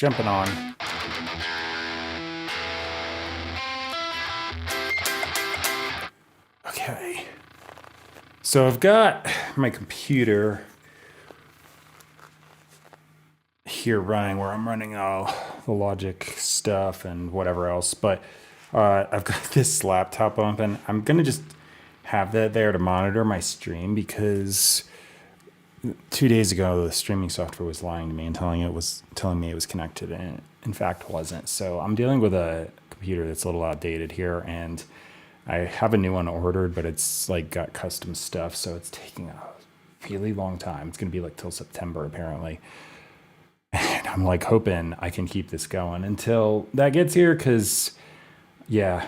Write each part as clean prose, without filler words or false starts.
jumping on. Okay. So I've got my computer here running where I'm running all the Logic stuff and whatever else, but I've got this laptop open. I'm gonna just have that there to monitor my stream because 2 days ago the streaming software was lying to me and telling me it was connected, and it, in fact wasn't. So I'm dealing with a computer that's a little outdated here, and I have a new one ordered, but it's like got custom stuff, so it's taking a really long time. It's gonna be like till September apparently. And I'm like hoping I can keep this going until that gets here, because yeah,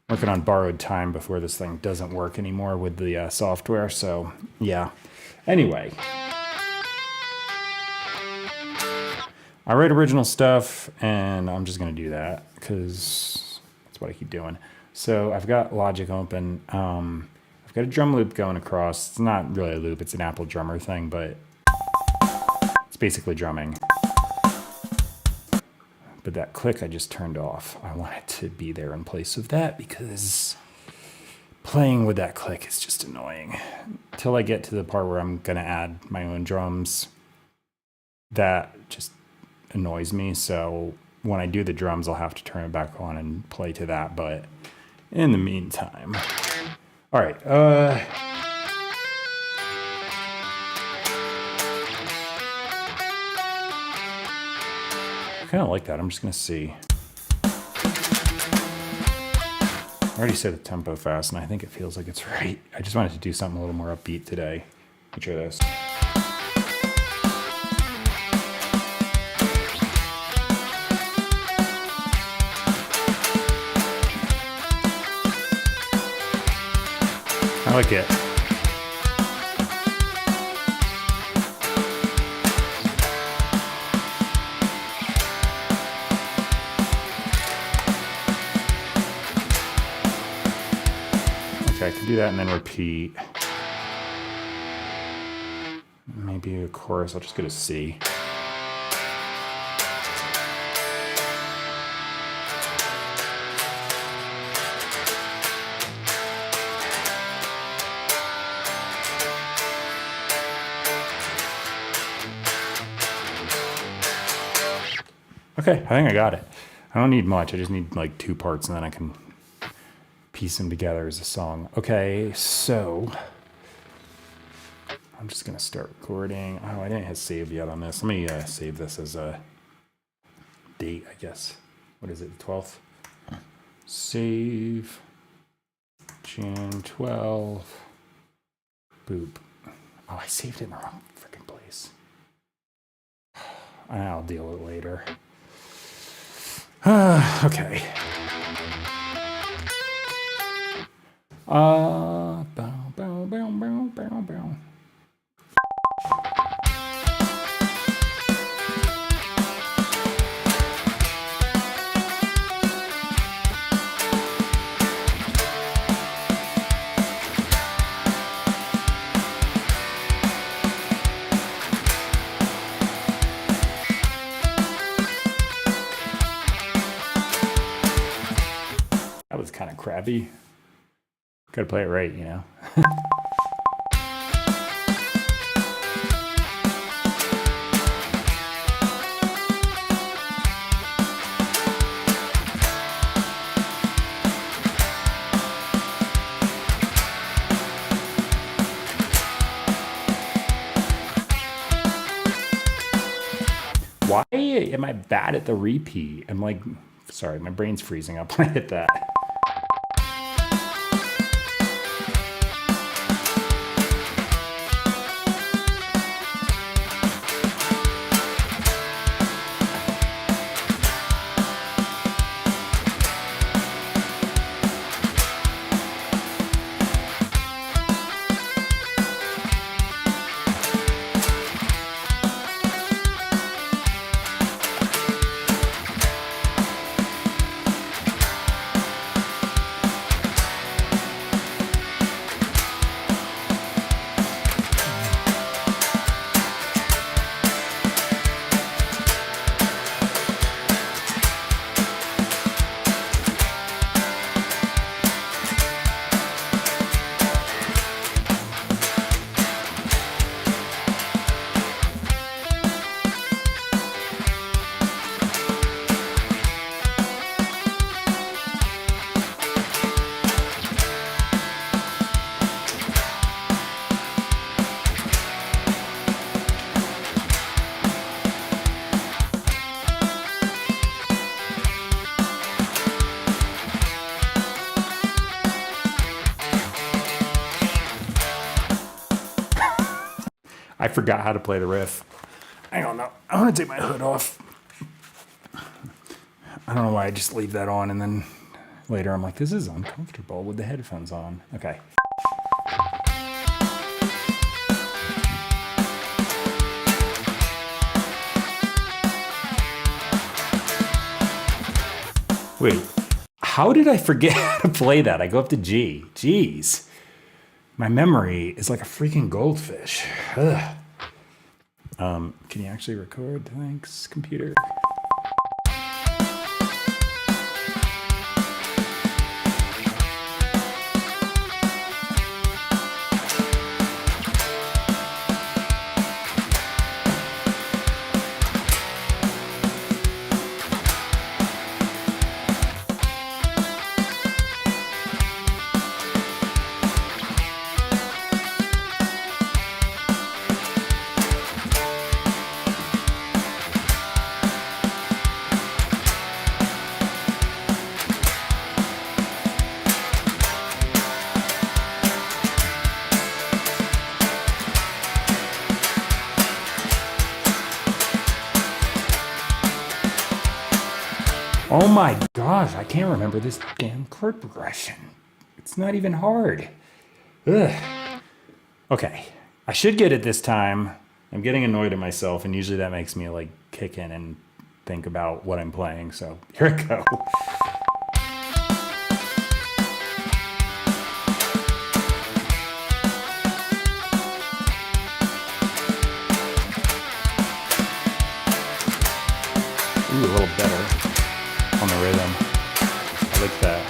working on borrowed time before this thing doesn't work anymore with the software. So yeah. Anyway, I write original stuff, and I'm just gonna do that because that's what I keep doing. So I've got Logic open. I've got a drum loop going across. It's not really a loop; it's an Apple drummer thing, but it's basically drumming. But that click I just turned off. I want it to be there in place of that because playing with that click is just annoying. Until I get to the part where I'm gonna add my own drums, that just annoys me. So when I do the drums, I'll have to turn it back on and play to that. But in the meantime, all right. I kind of like that. I'm just gonna see. I already set the tempo fast, and I think it feels like it's right. I just wanted to do something a little more upbeat today. Let me try this. I like it. Okay, I can do that and then repeat. Maybe a chorus. I'll just go to C. Okay, I think I got it. I don't need much. I just need like 2 parts, and then I can piece them together as a song. Okay, so I'm just gonna start recording. Oh, I didn't hit save yet on this. Let me save this as a date, I guess. What is it, the 12th? Save, June 12. Boop. Oh, I saved it in the wrong freaking place. I'll deal with it later. Okay. Bow, bow, bow, bow, bow, bow. That was kind of crappy. Gotta play it right, you know? Why am I bad at the repeat? I'm like, sorry, my brain's freezing up when I hit that. forgot how to play the riff. I don't know. I want to take my hood off. I don't know why I just leave that on and then later I'm like, this is uncomfortable with the headphones on. Okay. Wait, how did I forget how to play that? I go up to G. Jeez. My memory is like a freaking goldfish. Ugh. Can you actually record? Thanks, computer. Oh my gosh, I can't remember this damn chord progression. It's not even hard. Ugh. Okay, I should get it this time. I'm getting annoyed at myself, and usually that makes me like kick in and think about what I'm playing, so here I go. Ooh, a little better on the rhythm. I like that.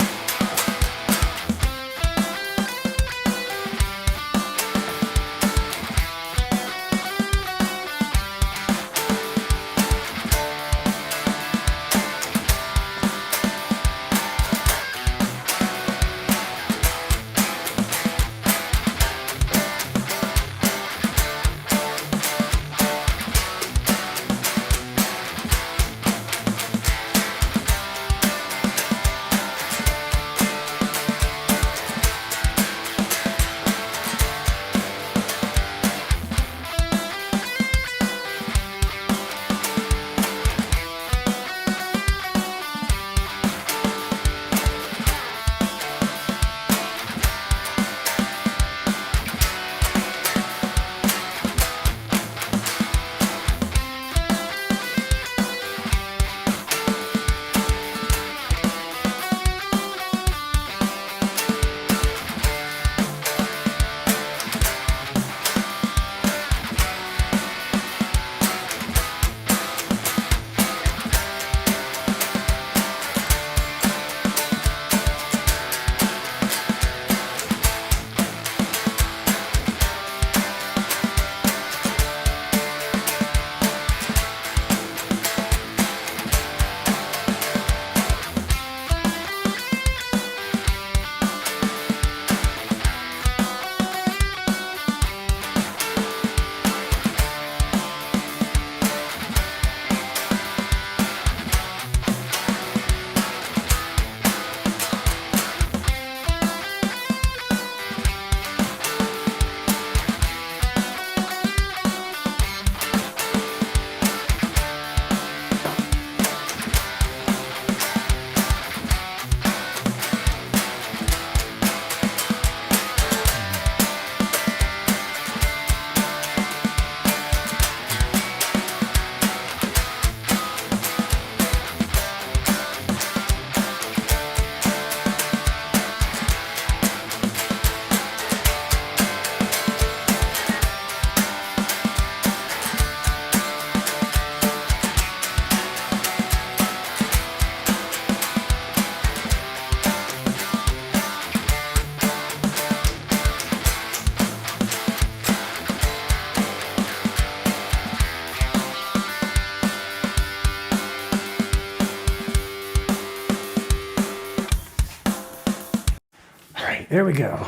There we go.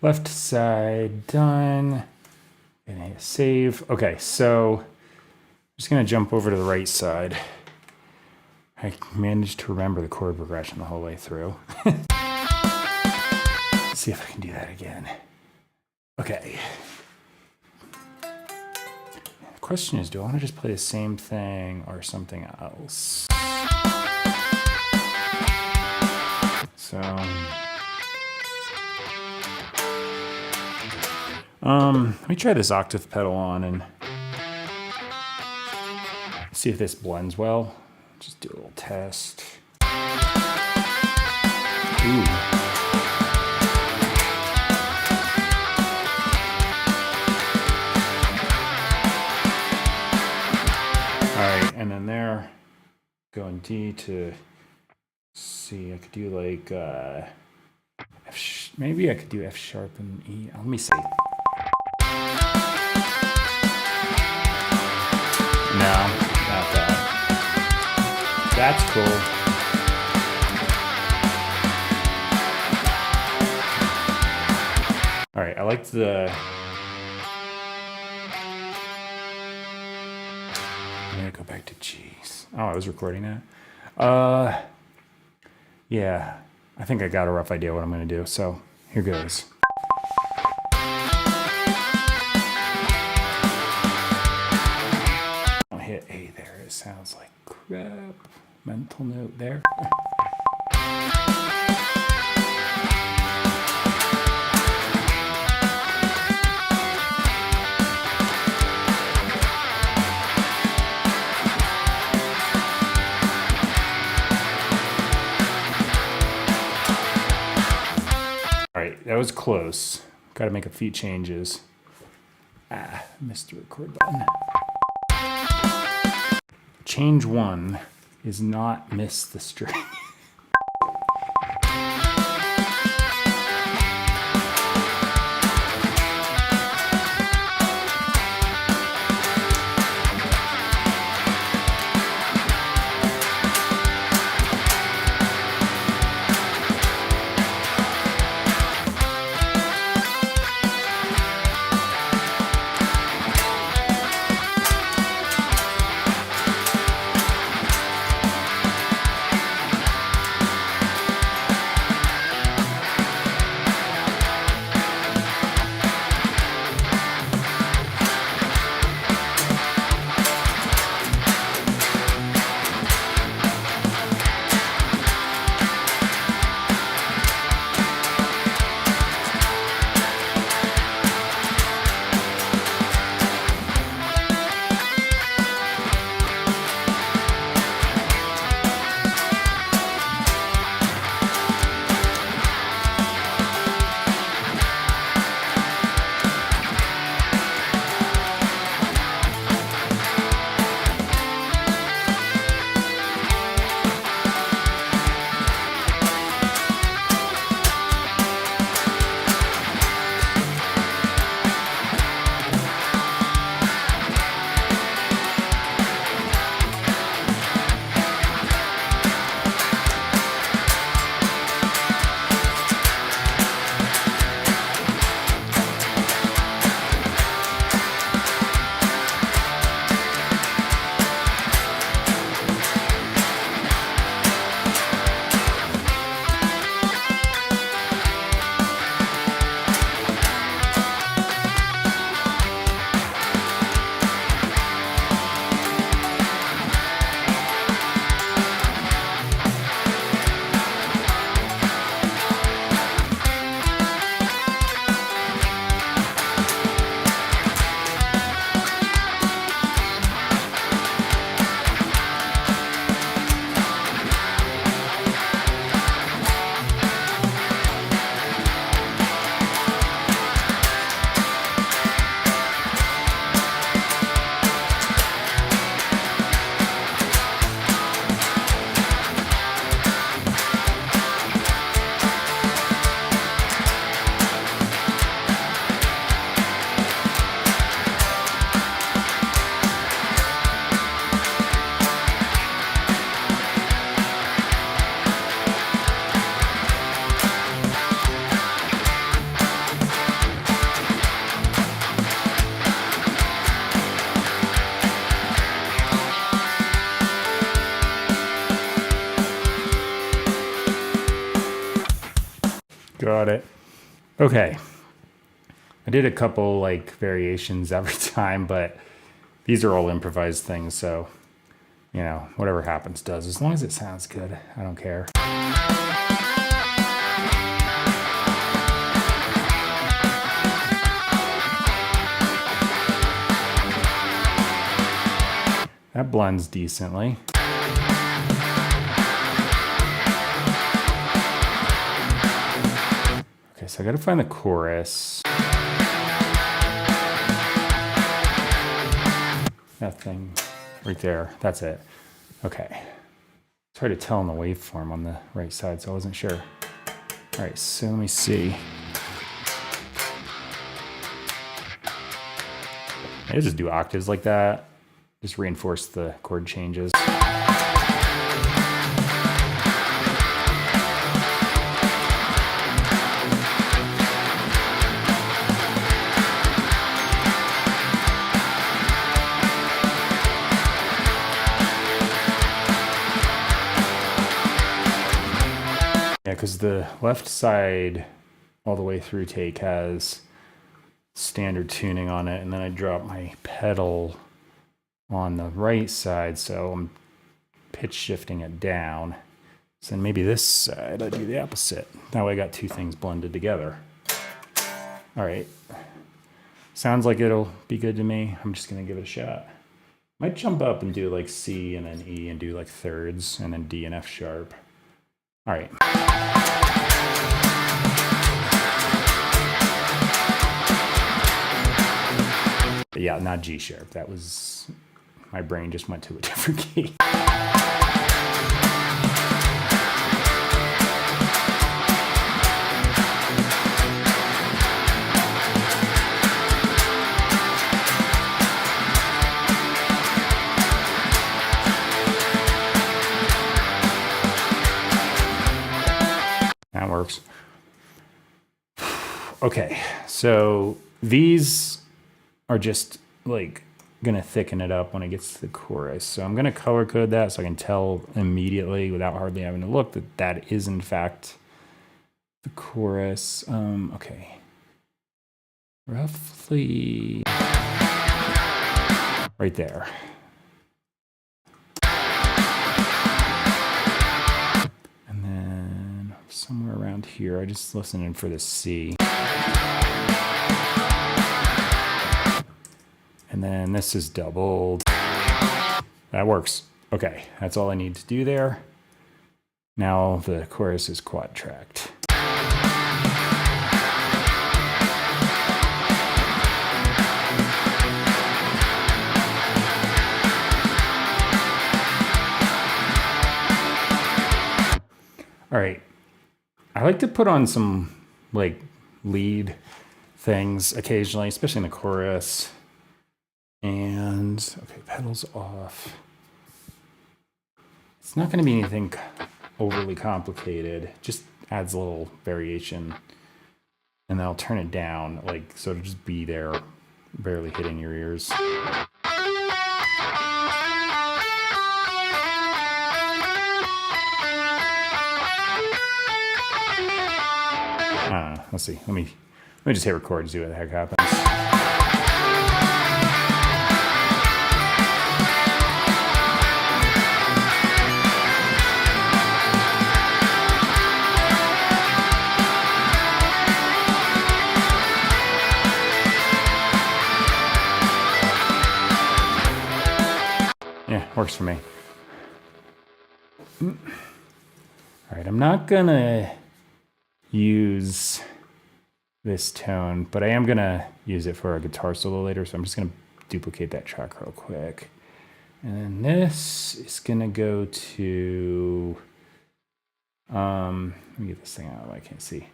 Left side done. And hit save. Okay, so I'm just gonna jump over to the right side. I managed to remember the chord progression the whole way through. Let's see if I can do that again. Okay. question is, do I want to just play the same thing or something else? So, let me try this octave pedal on and see if this blends well. Just do a little test. Ooh. And then there, going D to C. I could do like maybe I could do F sharp and E. Let me see. No, not that. That's cool. All right, I liked the. Go back to G's. Oh, I was recording that. Yeah, I think I got a rough idea what I'm going to do. So here goes. I'll hit A there. It sounds like crap. Mental note there. That was close. Got to make a few changes. Missed the record button. Change 1 is not miss the string. Got it. Okay. I did a couple like variations every time, but These are all improvised things, so, you know, whatever happens does. As long as it sounds good, I don't care. That blends decently. Okay, so I gotta find the chorus. That thing right there, that's it. Okay. It's hard to tell in the waveform on the right side, so I wasn't sure. All right, so let me see. I just do octaves like that. Just reinforce the chord changes. Yeah, because the left side all the way through take has standard tuning on it, and then I drop my pedal on the right side, so I'm pitch shifting it down. So maybe this side I do the opposite. That way I got two things blended together. All right. Sounds like it'll be good to me. I'm just gonna give it a shot. Might jump up and do like C and then E and do like thirds and then D and F sharp. All right. But yeah, not G sharp. That was, my brain just went to a different key. That works. Okay, so these are just like gonna thicken it up when it gets to the chorus. So I'm gonna color code that so I can tell immediately without hardly having to look that that is in fact the chorus. Okay, roughly right there. And then somewhere around here, I just listening for the C. And then this is doubled. That works. Okay, that's all I need to do there. Now the chorus is quad tracked. All right, I like to put on some like lead things occasionally, especially in the chorus. And okay, pedals off. It's not going to be anything overly complicated. Just adds a little variation, and then I'll turn it down, like so it'll just be there, barely hitting your ears. Let's see. Let me just hit record and see what the heck happens. Yeah, works for me. All right, I'm not gonna use this tone, but I am gonna use it for a guitar solo later, so I'm just gonna duplicate that track real quick. And then this is gonna go to, let me get this thing out, I can't see.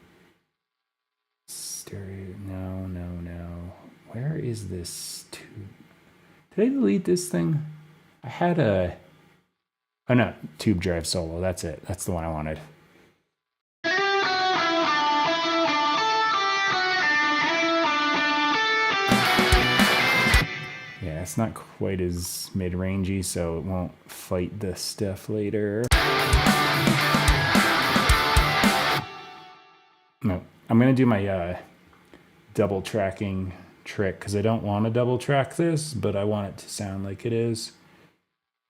Stereo, no. Where is this tube? Did I delete this thing? I had a, oh no, tube drive solo, that's it. That's the one I wanted. Yeah, it's not quite as mid-rangey, so it won't fight this stuff later. No, I'm gonna do my double tracking trick because I don't want to double track this, but I want it to sound like it is.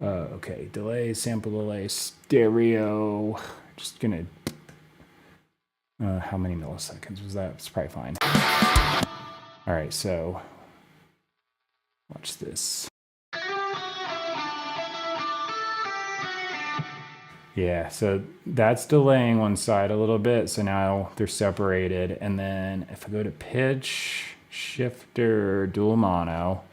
Okay, delay, sample delay, stereo. Just gonna. How many milliseconds was that? It's probably fine. All right, so watch this. Yeah, so that's delaying one side a little bit. So now they're separated. And then if I go to pitch, shifter, dual mono,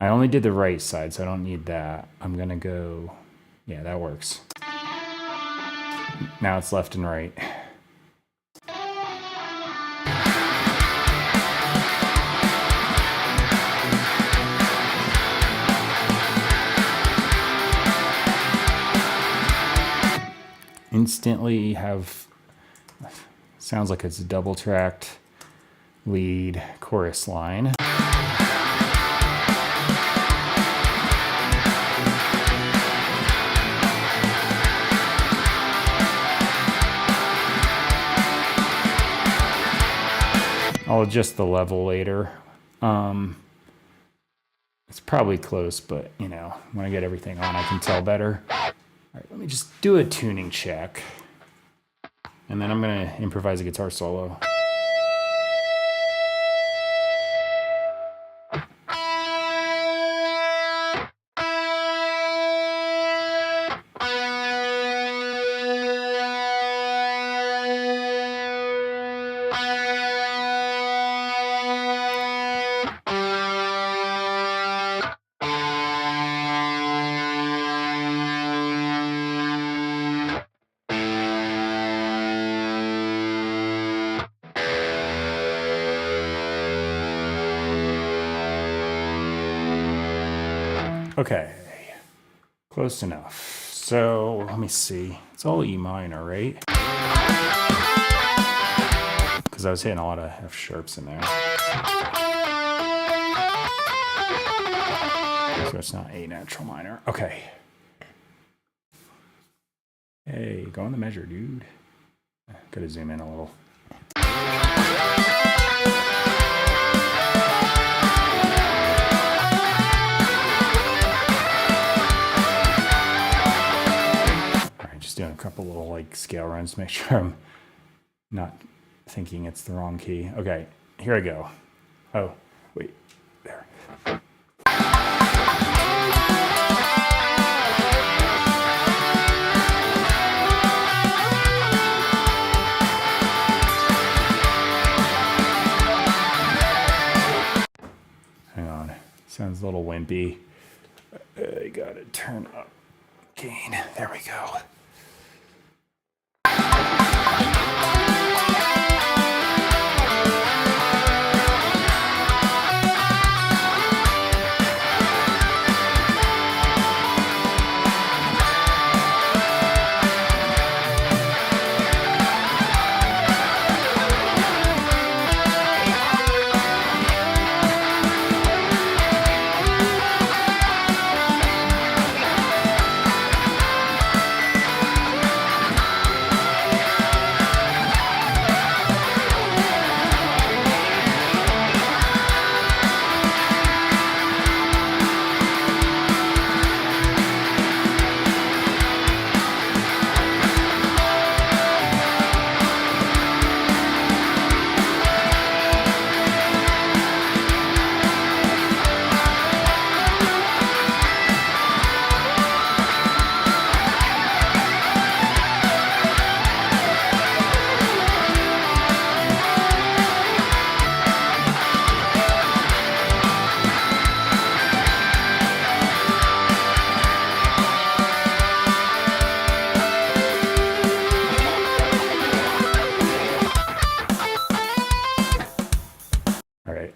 I only did the right side, so I don't need that. I'm gonna go, yeah, that works. Now it's left and right. Instantly have, sounds like it's a double tracked lead chorus line. I'll adjust the level later. It's probably close, but you know, when I get everything on, I can tell better. All right, let me just do a tuning check. And then I'm gonna improvise a guitar solo. Okay, close enough. So let me see. It's all E minor, right? Because I was hitting a lot of F sharps in there. So it's not A natural minor. Okay. Hey, go on the measure, dude. Gotta zoom in a little. Doing a couple little like scale runs to make sure I'm not thinking it's the wrong key. Okay, here I go. Oh, wait, there. Hang on, sounds a little wimpy. I gotta turn up gain. There we go.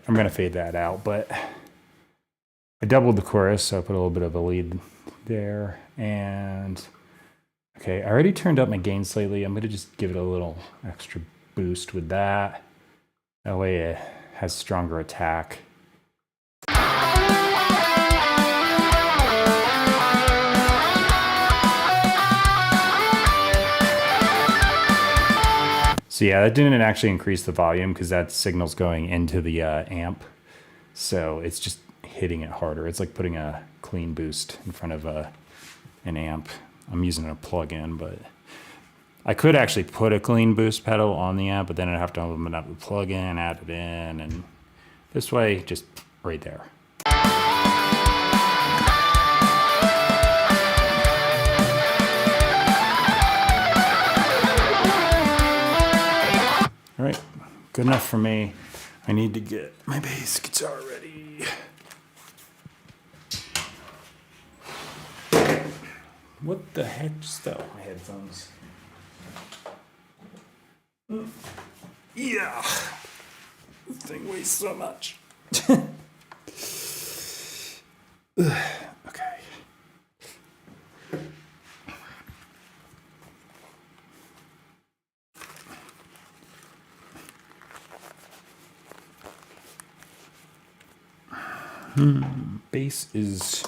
I'm going to fade that out, but I doubled the chorus, so I put a little bit of a lead there. And okay, I already turned up my gain slightly. I'm going to just give it a little extra boost with that. That way it has stronger attack. So yeah, that didn't actually increase the volume because that signal's going into the amp. So it's just hitting it harder. It's like putting a clean boost in front of an amp. I'm using a plug-in, but I could actually put a clean boost pedal on the amp, but then I'd have to open up the plug-in, add it in, and this way, just right there. All right, good enough for me. I need to get my bass guitar ready. What the heck? Just fell my headphones. Yeah. This thing weighs so much. Okay. Bass is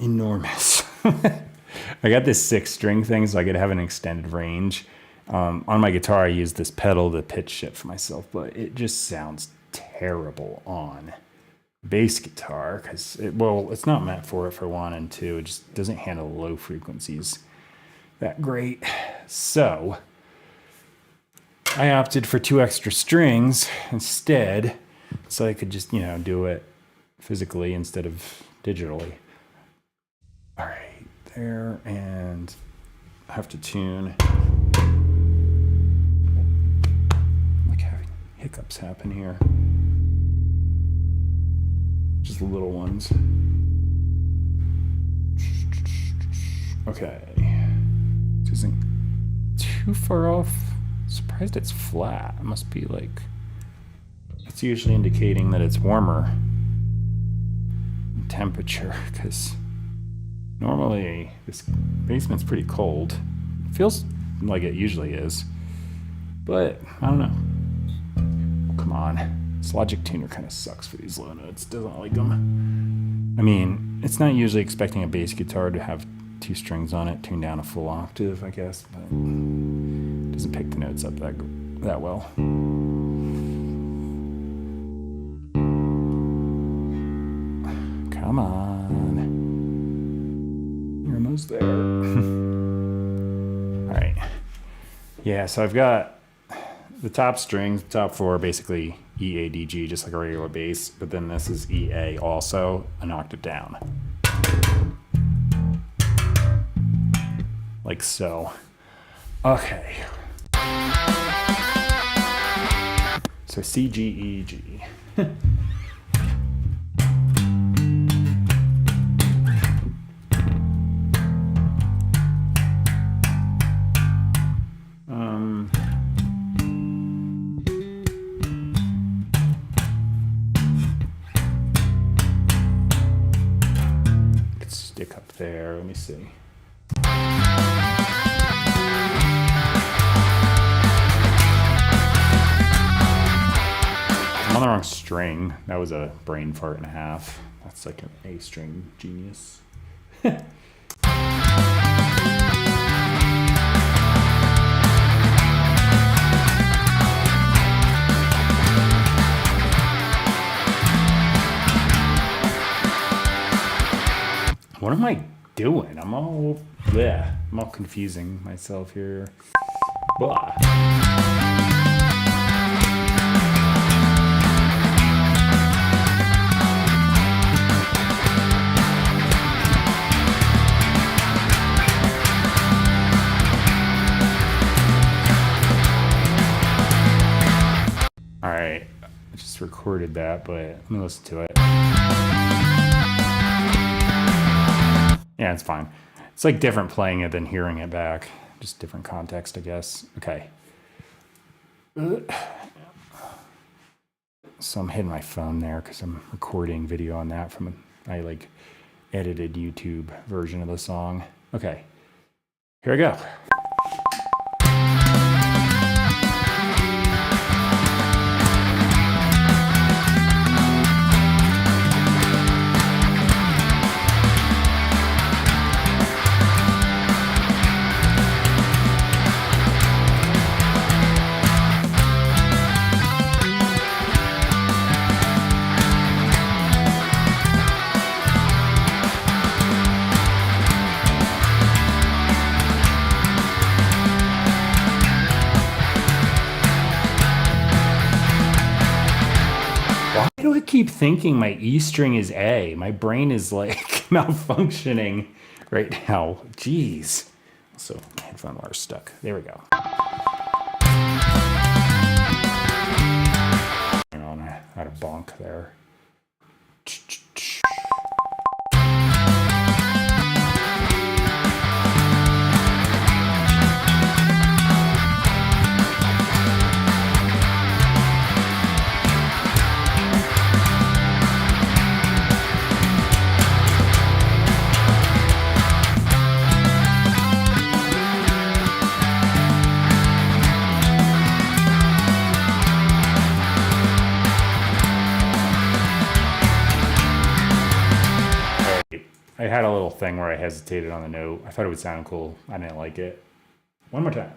enormous. I got this 6-string thing so I could have an extended range. On my guitar, I use this pedal to pitch shift for myself, but it just sounds terrible on bass guitar because it's not meant for it for one, and two, it just doesn't handle low frequencies that great. So I opted for 2 extra strings instead, so I could just do it physically instead of digitally. All right, there, and I have to tune. Like having hiccups happen here. Just little ones. Okay. This isn't too far off. Surprised it's flat. It must be like, it's usually indicating that it's warmer in temperature, because normally this basement's pretty cold. It feels like it usually is, but I don't know. Come on. This Logic Tuner kind of sucks for these low notes. Doesn't like them. I mean, it's not usually expecting a bass guitar to have 2 strings on it, tuned down a full octave, I guess, but it doesn't pick the notes up that well. Come on. You're almost there. All right. Yeah, so I've got the top strings, the top 4 are basically E, A, D, G, just like a regular bass, but then this is E, A also, an octave down. Like so. Okay. So C, G, E, G. Stick up there. Let me see. I'm on the wrong string. That was a brain fart and a half. That's like an A string genius. What am I doing? I'm all confusing myself here. Blah. All right, I just recorded that, but let me listen to it. Yeah, it's fine. It's like different playing it than hearing it back. Just different context, I guess. Okay. So I'm hitting my phone there because I'm recording video on that from my like edited YouTube version of the song. Okay. Here I go. do I keep thinking my E string is A? My brain is like malfunctioning right now. Jeez. So headphone wire stuck. There we go. I had a bonk there. I had a little thing where I hesitated on the note. I thought it would sound cool. I didn't like it. One more time.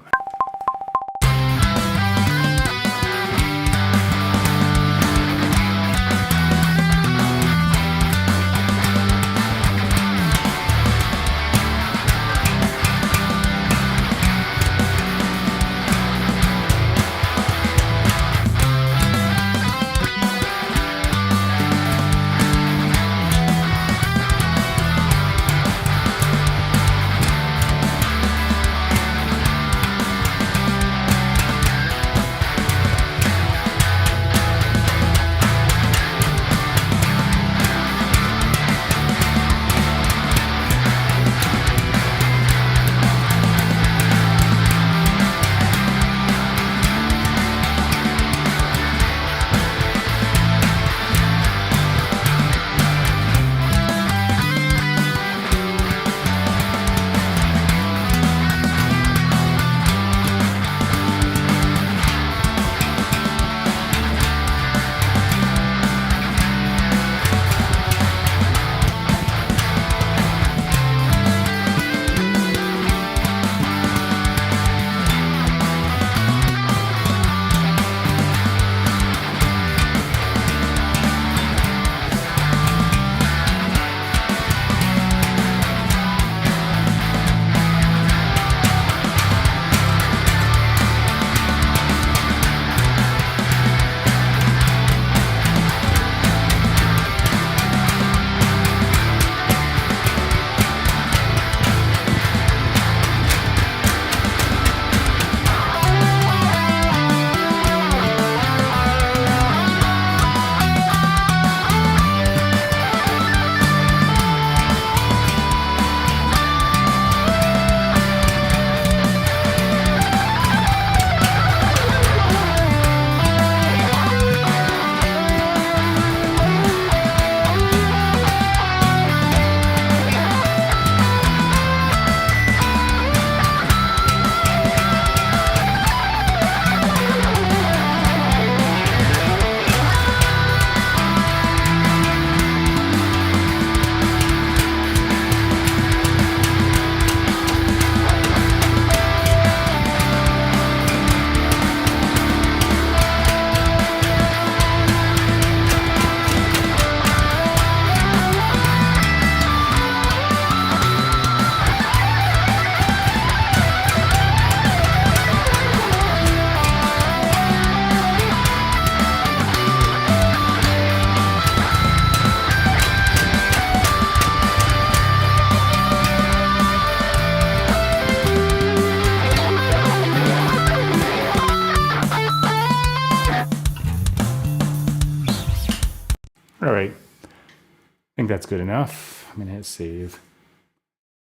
All right. I think that's good enough. I'm going to hit save.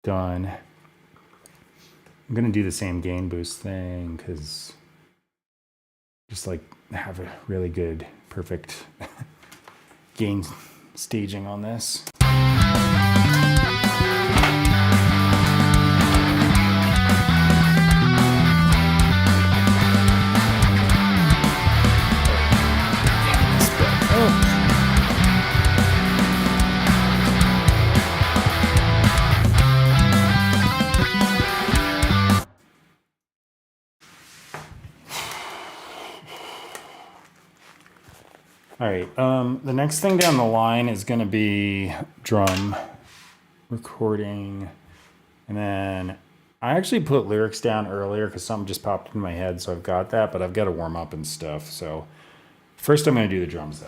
Done. I'm going to do the same gain boost thing because just like have a really good, perfect gain staging on this. All right, the next thing down the line is going to be drum recording. And then I actually put lyrics down earlier because something just popped in my head, so I've got that, but I've got to warm up and stuff. So first I'm going to do the drums though.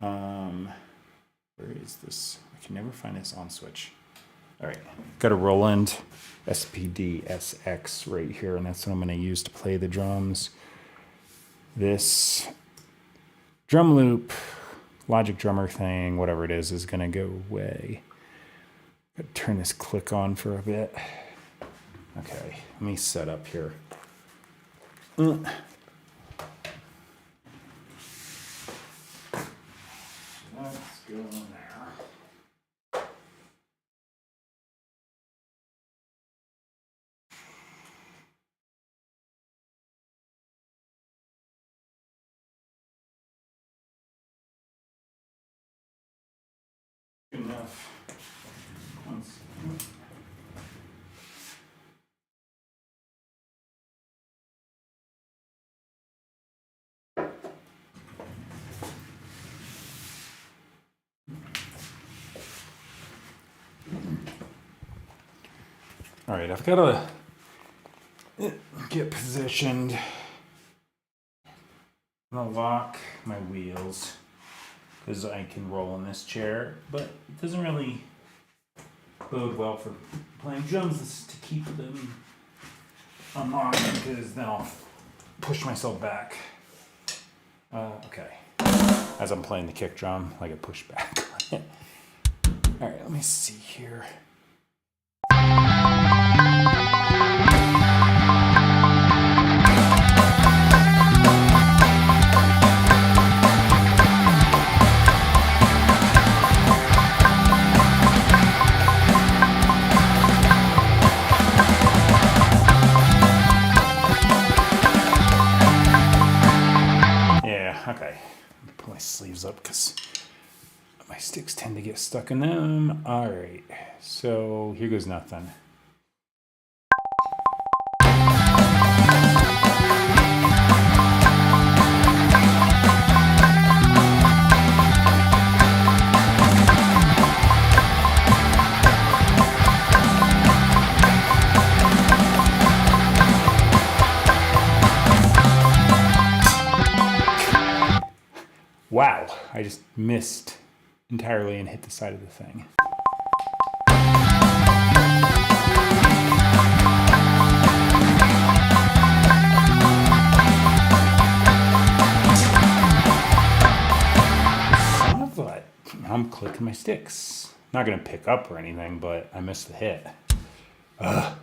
Where is this? I can never find this on switch. All right, got a Roland SPD SX right here, and that's what I'm going to use to play the drums. This drum loop, Logic Drummer thing, whatever it is going to go away. Gotta turn this click on for a bit. Okay, let me set up here. Let's go in there. Good enough. All right, I've got to get positioned. I'm gonna lock my wheels because I can roll in this chair, but it doesn't really bode well for playing drums to keep them unlocked because then I'll push myself back. Okay, as I'm playing the kick drum, I get pushed back. All right, let me see here. Okay, pull my sleeves up because my sticks tend to get stuck in them. All right, so here goes nothing. Wow, I just missed entirely and hit the side of the thing. Son of a... I'm clicking my sticks. Not gonna pick up or anything, but I missed the hit. Ugh.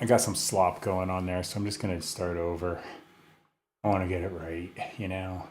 I got some slop going on there, so I'm just gonna start over. I want to get it right, you know.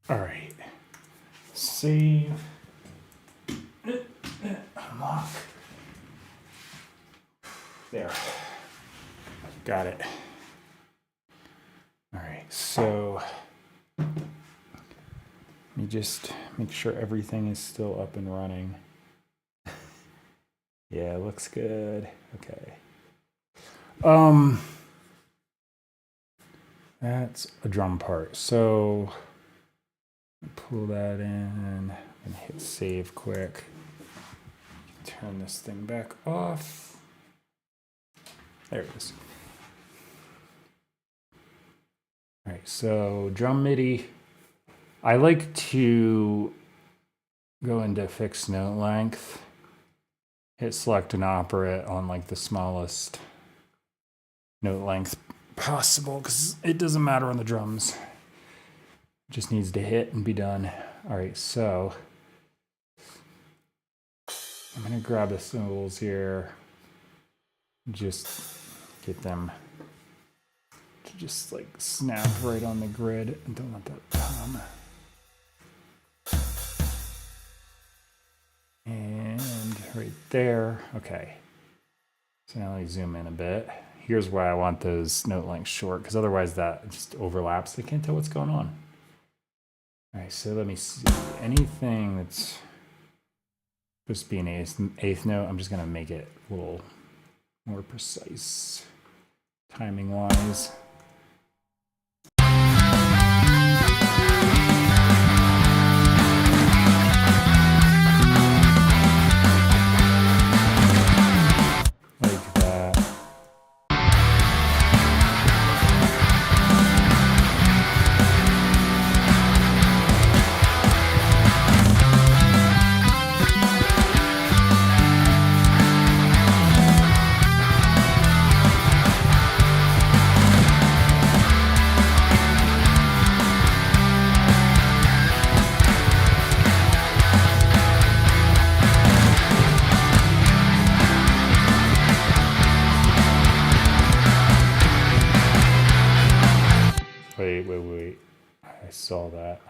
All right, save, unlock, there, got it. All right, so let me just make sure everything is still up and running. Yeah, it looks good. Okay. That's a drum part. So pull that in and hit save quick. Turn this thing back off. There it is. All right, so drum MIDI. I like to go into fixed note length, hit select and operate on like the smallest note length possible because it doesn't matter on the drums. It just needs to hit and be done. All right, so I'm gonna grab the cymbals here, just get them to just like snap right on the grid and don't want that tom. And right there, okay. So now let me zoom in a bit. Here's why I want those note lengths short, because otherwise that just overlaps. I can't tell what's going on. All right, so let me see. Anything that's supposed to be an eighth note, I'm just gonna make it a little more precise, timing wise. Wait. I saw that.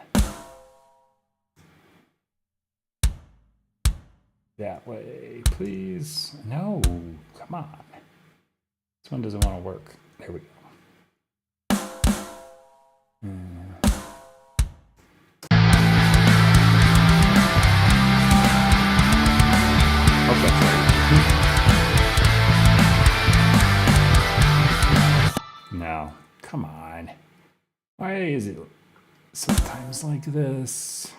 That way, please. No, come on. This one doesn't want to work. There we go. Hope that's right. No, come on. Why is it sometimes like this?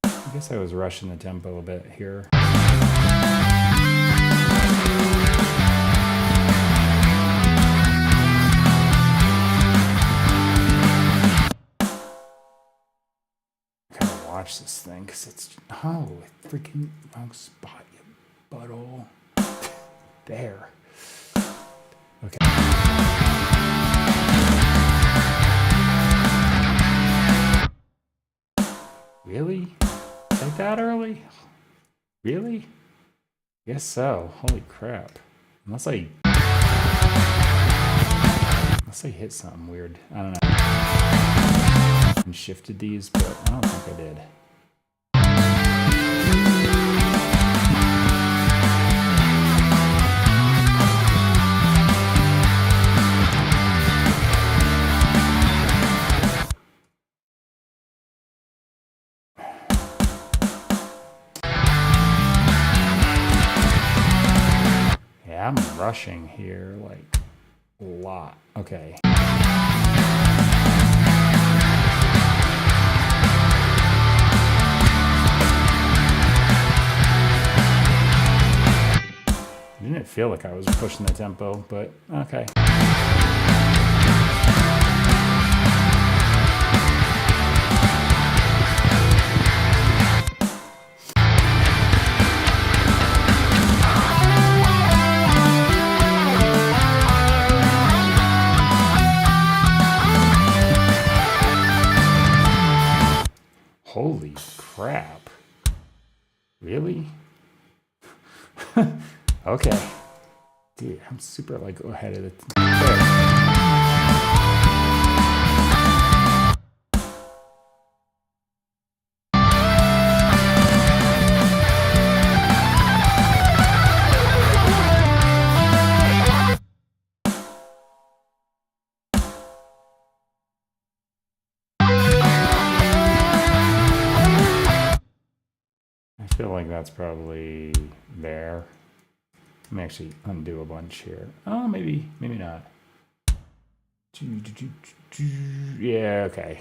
I guess I was rushing the tempo a bit here. Watch this thing because it's freaking wrong spot, you butthole. There. Okay. Really? Like that early? Really? Guess so. Holy crap. Unless I hit something weird. I don't know. And shifted these, but I don't think I did. Yeah, I'm rushing here like a lot. Okay. Didn't feel like I was pushing the tempo, but okay. Holy crap. Really? Okay. Dude, I'm super like ahead of the I feel like that's probably there. Let me actually undo a bunch here. Oh, maybe not. Yeah, okay.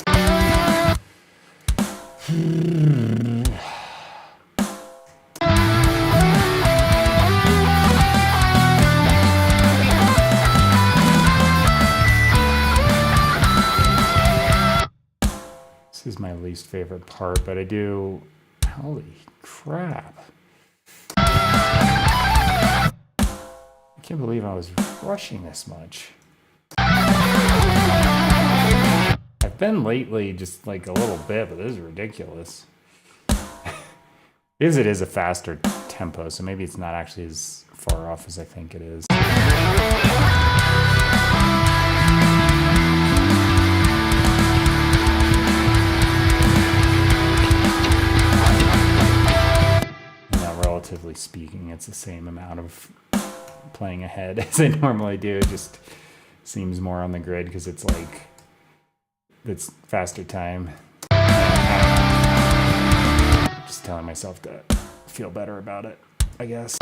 This is my least favorite part, but I do... Holy crap. I can't believe I was rushing this much. I've been lately just like a little bit, but this is ridiculous. Because it is a faster tempo, so maybe it's not actually as far off as I think it is. Relatively speaking, it's the same amount of playing ahead as I normally do. It just seems more on the grid because it's like it's faster time. Just telling myself to feel better about it, I guess.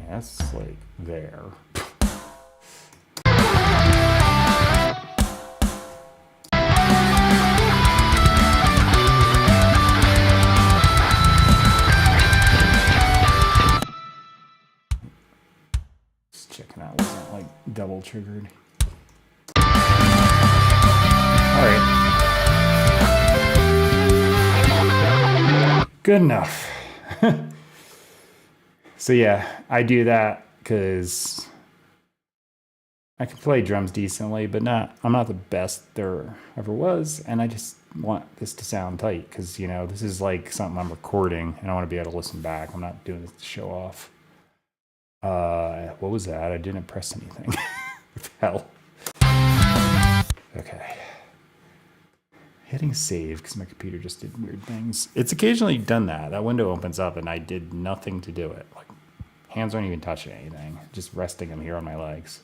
That's like there. Just checking out, wasn't like double triggered. All right. Good enough. So yeah, I do that because I can play drums decently, but I'm not the best there ever was, and I just want this to sound tight because this is like something I'm recording, and I want to be able to listen back. I'm not doing this to show off. What was that? I didn't press anything. What the hell? Okay. Hitting save because my computer just did weird things. It's occasionally done that. That window opens up and I did nothing to do it. Like, hands aren't even touching anything. Just resting them here on my legs.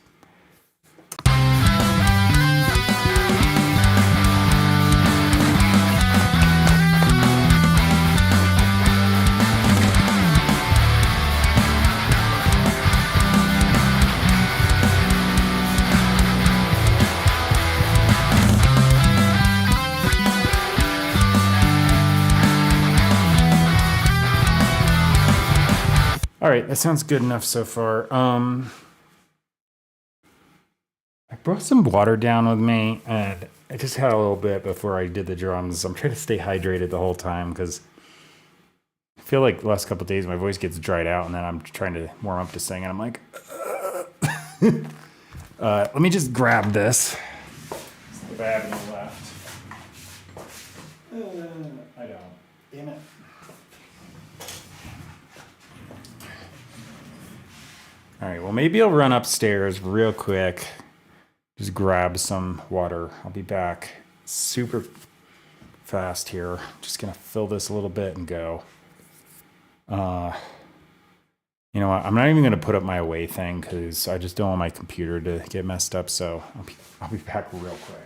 All right, that sounds good enough so far. I brought some water down with me, and I just had a little bit before I did the drums. I'm trying to stay hydrated the whole time because I feel like the last couple of days my voice gets dried out, and then I'm trying to warm up to sing, and I'm like, let me just grab this. If I have any left. I don't. Damn it. All right, well, maybe I'll run upstairs real quick. Just grab some water. I'll be back super fast here. Just gonna fill this a little bit and go. You know what? I'm not even gonna put up my away thing because I just don't want my computer to get messed up. So I'll be back real quick.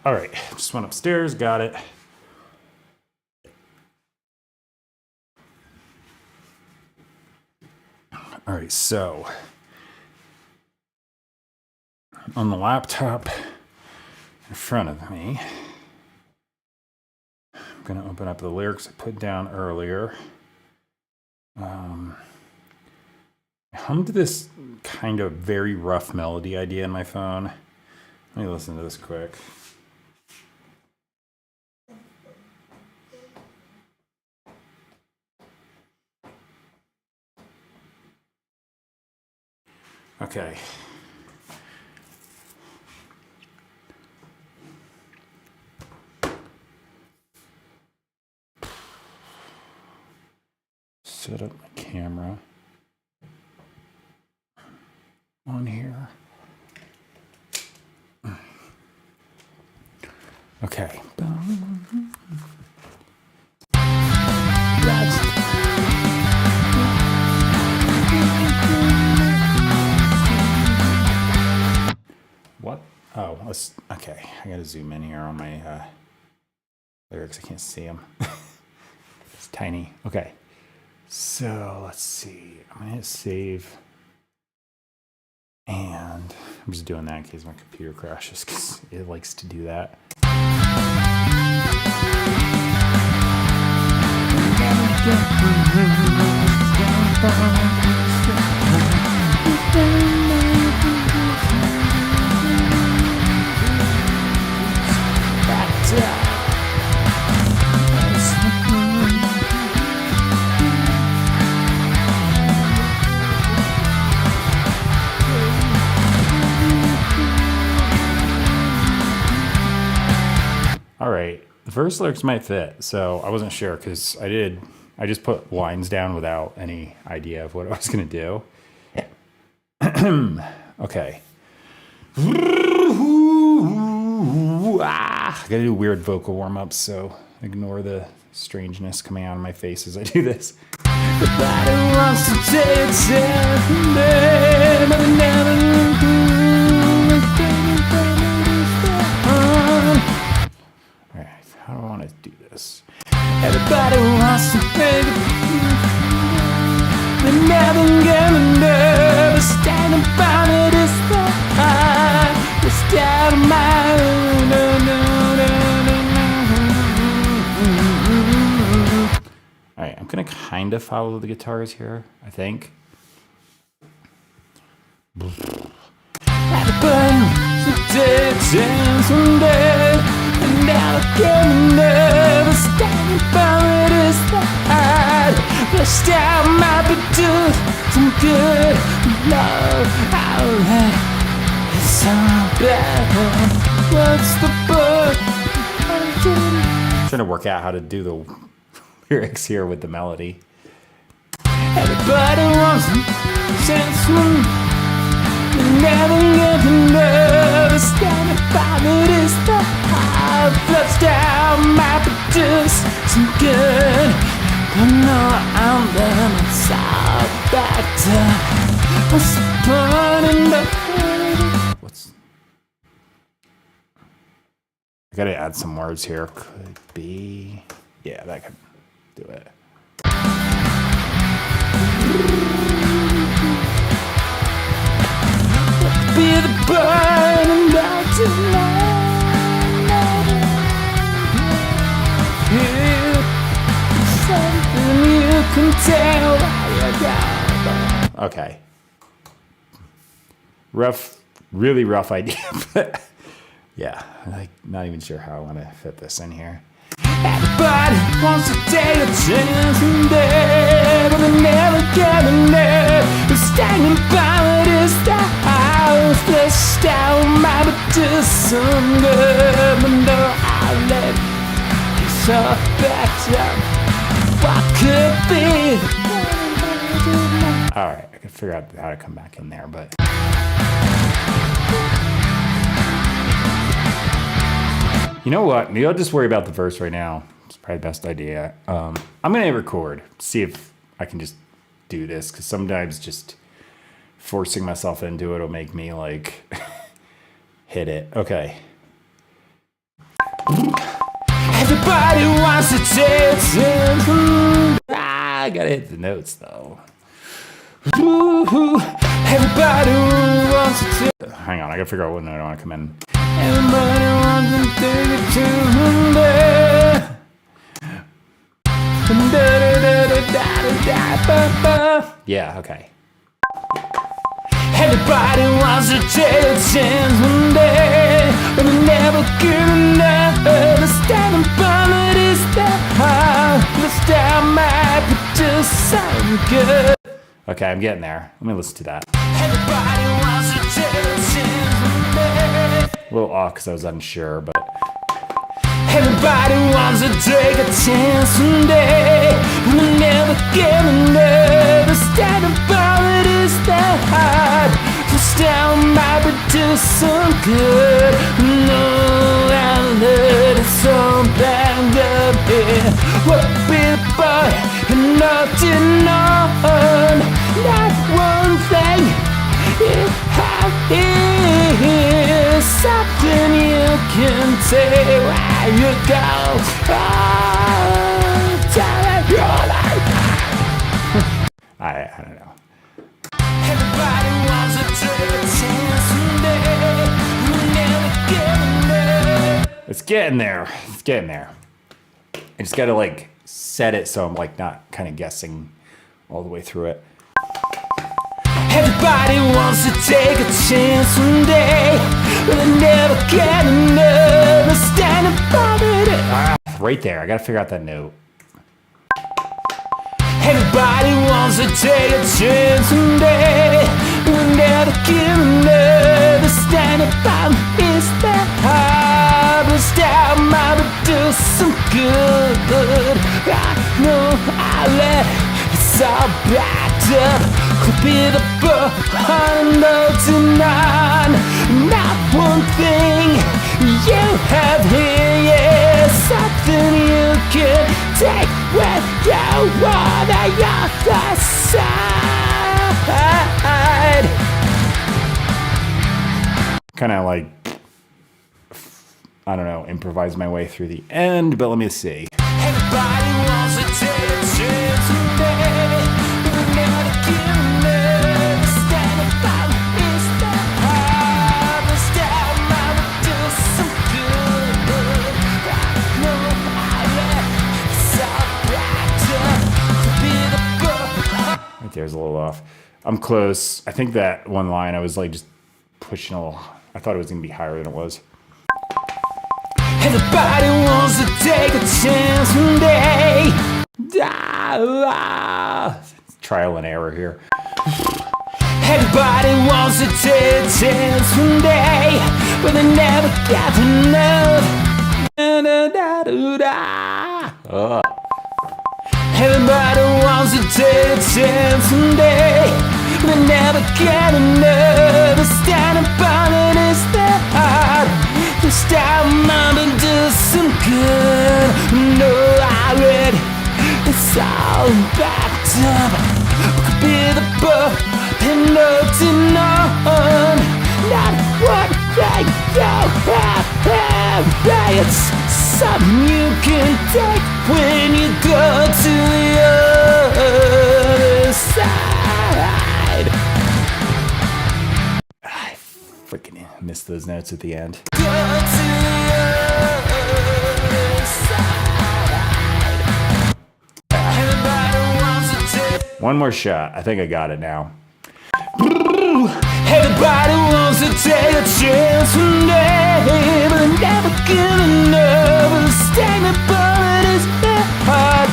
All right, just went upstairs, got it. All right, so on the laptop in front of me, I'm going to open up the lyrics I put down earlier. I hummed this kind of very rough melody idea in my phone. Let me listen to this quick. Okay. Set up my camera on here. Okay. What? Oh, okay. I gotta zoom in here on my lyrics. I can't see them. It's tiny. Okay. So let's see. I'm gonna hit save. And I'm just doing that in case my computer crashes because it likes to do that. All right, the verse lyrics might fit, so I wasn't sure because I just put lines down without any idea of what I was gonna do. Okay. I gotta do weird vocal warm-ups, so ignore the strangeness coming out of my face as I do this. All right, to do this. Everybody wants to make it. They're never gonna never stand about it. It's the high. It's down my. All right, I'm gonna kind of follow the guitars here, I think. Everybody wants to dance one day. And never gonna never stand about it. It's the high. Flushed down my do some good love. I'll let it sound better. What's the book? Trying to work out how to do the lyrics here with the melody. Everybody wants to dance one. Never get never stand about it. Is the high flushed down my produce some good. I know I'm gonna solve back to what's the point in the I gotta add some words here. Could be. Yeah, that could do it. be the burning down tonight. Yeah, something you can tell while you're down. Okay. Really rough idea, but yeah, like not even sure how I want to fit this in here. Everybody wants to take a chance someday, but they never get enough. The standing by it is the house fleshed out, might do some good, but no outlet. It's all backed up. What could be? All right, I can figure out how to come back in there, but. You know what? Maybe I'll just worry about the verse right now. It's probably the best idea. I'm going to hit record, see if I can just do this, because sometimes just forcing myself into it will make me, like, hit it. Okay. Everybody wants to chase it. I got to hit the notes, though. Everybody wants to chase. Hang on, I got to figure out what note I want to come in. Everybody wants to take it to Yeah, okay. Everybody wants to take a chance one day, but they never give enough. The standing by it is that hard. The star might just sound good. Okay, I'm getting there. Let me listen to that. Everybody wants to take a chance one day. A little off because I was unsure, but. Everybody wants to take a chance someday, and they never give enough. The standing by it is that hard. First down might do some good. No outlet, it's so bad up here. What be the boy and nothing on? Not one thing you have here. Something you can say where you go. Oh, tell it your life. I don't know. Everybody wants to take a chance someday. Never give enough. It's getting there. It's getting there. I just gotta like set it so I'm like not kind of guessing all the way through it. Everybody wants to take a chance someday, but they never get enough. They're standing by it. Right there. I gotta figure out that note. Everybody wants to take a chance someday, but they never give enough. They're standing by it. It's that hard. But still might do some good. I know I'll let it's all backed up. Could be the behind tonight. Not one thing you have here, yeah. Something you can take with you on the other side. Kind of like I don't know, improvise my way through the end, but let me see. Everybody wants to take a chance someday, but they're never giving up. The stand about is that hard. The stand might do some good. I know I let it's all wrapped up to be the book. Right there's a little off. I'm close. I think that one line I was like just pushing a little. I thought it was gonna be higher than it was. Everybody wants to take a chance someday. Trial and error here. Everybody wants to take a chance someday, but they never get enough. Everybody wants to take a chance someday, but they never get enough. The stand about it is that hard. Just out mom and do some good. No, I read it's all backed up. Could be the book and no to none. Not what they don't have. It's something you can take when you go to the other side. I freaking missed those notes at the end. Go to the other side. Everybody wants to take. One more shot. I think I got it now. Everybody wants to take a chance someday, but they're never giving up. The stagnant bullet is that hard.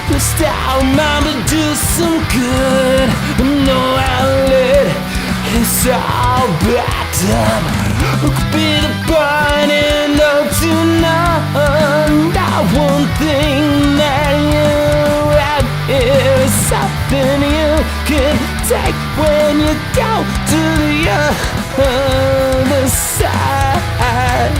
Just out mama do some good. No outlet, it's all backed up. It could be the burn and no to none. Not one thing that you have is something you can take when you go to the other side.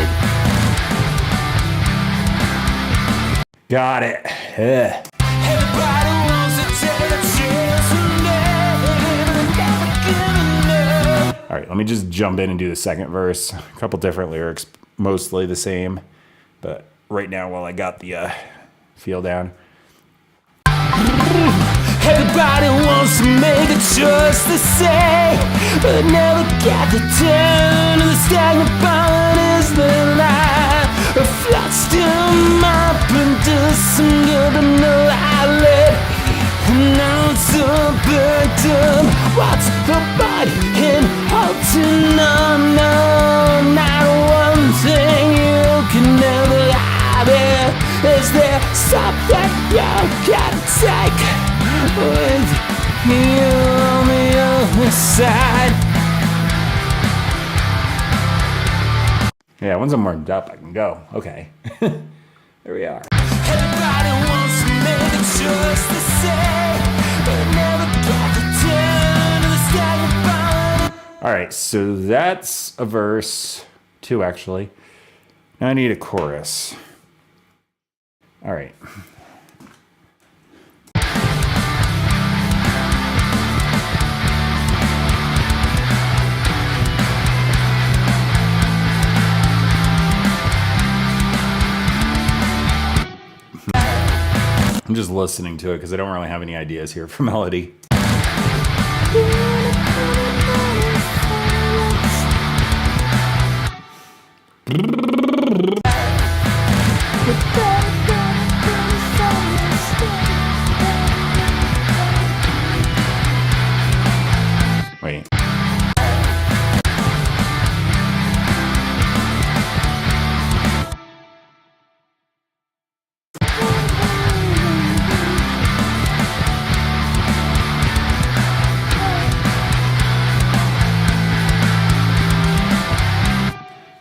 Got it. Yeah. Everybody wants to take a chance someday, but they're never giving up. All right, let me just jump in and do the second verse. A couple different lyrics, mostly the same, but right now while I got the feel down. Everybody wants to make a choice to say, but never get the turn. The stagnant bond is the lie. A flood still up and do some good, but no outlet. And now it's all burnt up. What's the body in holding on? No, not one thing you can never have it. Is there something you can take with you on the other side? Yeah, once I'm warmed up, I can go. Okay. There we are. Everybody wants to make a choice to say, but never get the turn of the stagnant bond. All right, so that's a verse, two actually. Now I need a chorus. All right. I'm just listening to it because I don't really have any ideas here for melody. Wait.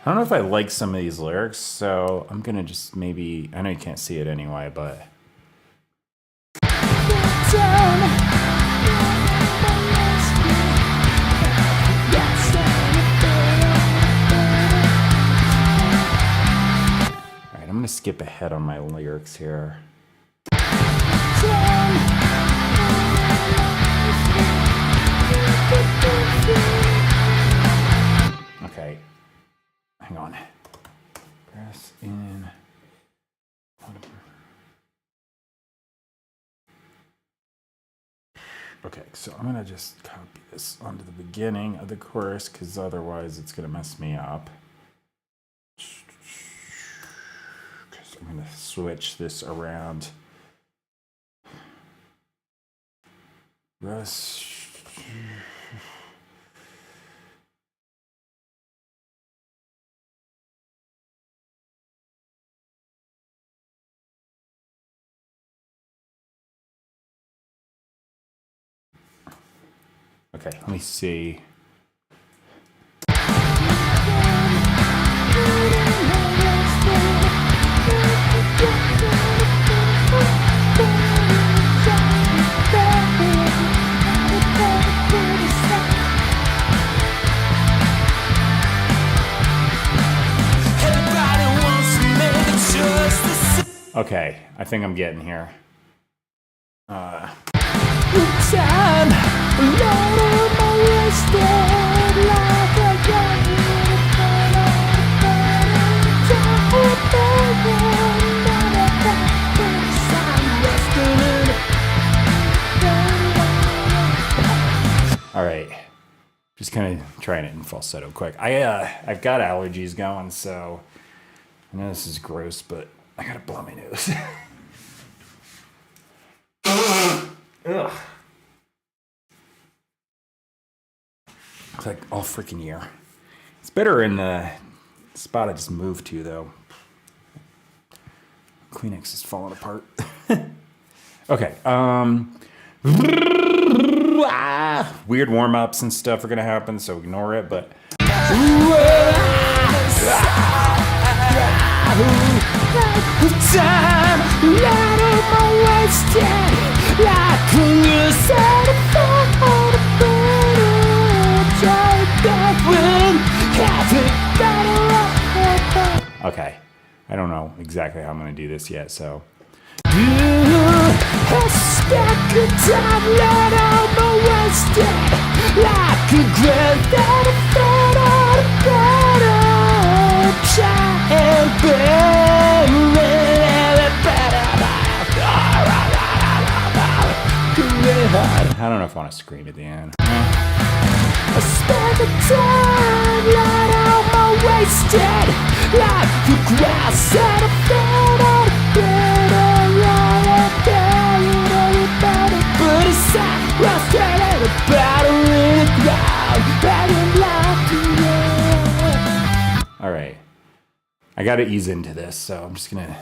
I don't know if I like some of these lyrics, so I'm gonna just maybe, I know you can't see it anyway, but alright, I'm gonna skip ahead on my lyrics here. Okay, hang on. Press in. Okay, so I'm gonna just copy this onto the beginning of the chorus because otherwise it's gonna mess me up. Because I'm gonna switch this around. Russ. Okay, let me see. Okay, I think I'm getting here. Time, Lord, I'm arrested like a All right, just kind of trying it in falsetto quick. I've got allergies going, so I know this is gross, but I gotta blow my nose. Ugh. It's like all freaking year. It's better in the spot I just moved to, though. Kleenex is falling apart. Okay. Weird warm-ups and stuff are gonna happen, so ignore it. But time, let my wasted like you said okay, I don't know exactly how I'm gonna do this yet, so. Stack of time, let my wasted like a grand that I don't know if I want to scream at the end. I spend the time, let out my wasted like the grass and a bed on a bed but it's sad, rusted and a battle in the ground hanging like All right, I got to ease into this, so I'm just gonna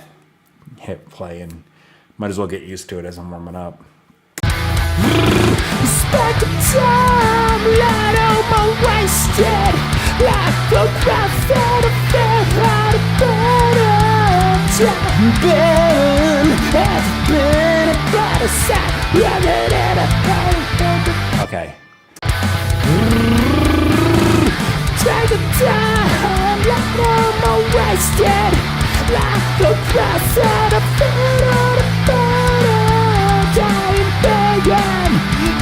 hit play and might as well get used to it as I'm warming up. Spend the time, let out my wasted like the grass and a bed on a bed Okay. Take the time, let out my wasted like the grass and a bed on a bed dying begging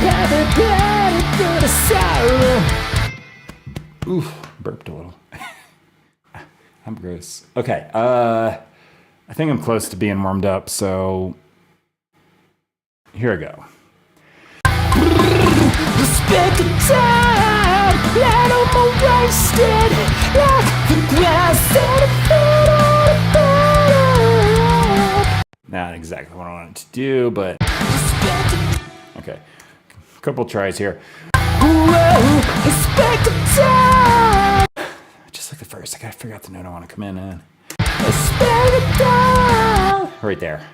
everybody but a sorrow. Oof, burped a little. I'm gross. Okay, I think I'm close to being warmed up, so here I go. Spend the time, let all my wasted like the grass and a bed. Not exactly what I wanted to do, but okay. Couple tries here. Spend the time. Just like the first, I gotta figure out the note I want to come in and Spend the time. right there.